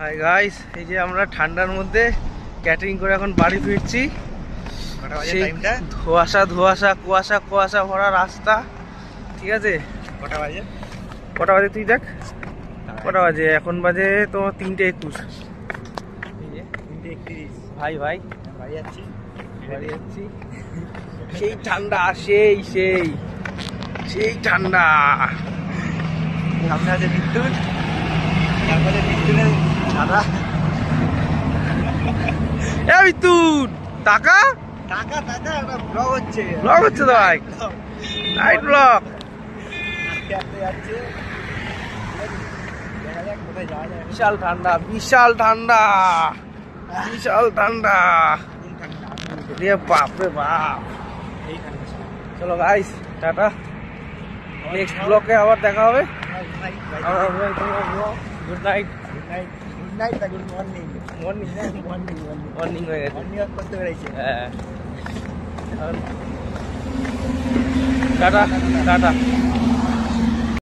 Hi guys, এই যে আমরা ঠান্ডার মধ্যে ক্যাটারিং করে এখন বাড়ি ফিরছি। ধোঁয়াশা ধোঁয়াশা কুয়াশা কুয়াশা ভরা রাস্তা। ঠিক আছে, কটা বাজে তুই দেখ কটা বাজে? এখন বাজে তোমার 3:21। ভাই ভাই বাড়ি যাচ্ছি সেই ঠান্ডা, সেই সেই সেই ঠান্ডা। সামনে আছে বিদ্যুৎ, তারপরে বিদ্যুতের দাদা। এ বিদ্যুৎ, টাকা টাকা টাকা ব্লগ হচ্ছে তো ভাই, নাইট ব্লগ। বিশাল ঠান্ডা, বিশাল ঠান্ডা, বিশাল ঠান্ডা রে বাপ রে বাপ। চলো গাইস, টাটা। নেক্সট ব্লগে আবার দেখা হবে। Good night, good morning. Morning হয়ে গেছে, করতে পেরেছি। হ্যাঁ, টাটা টাটা।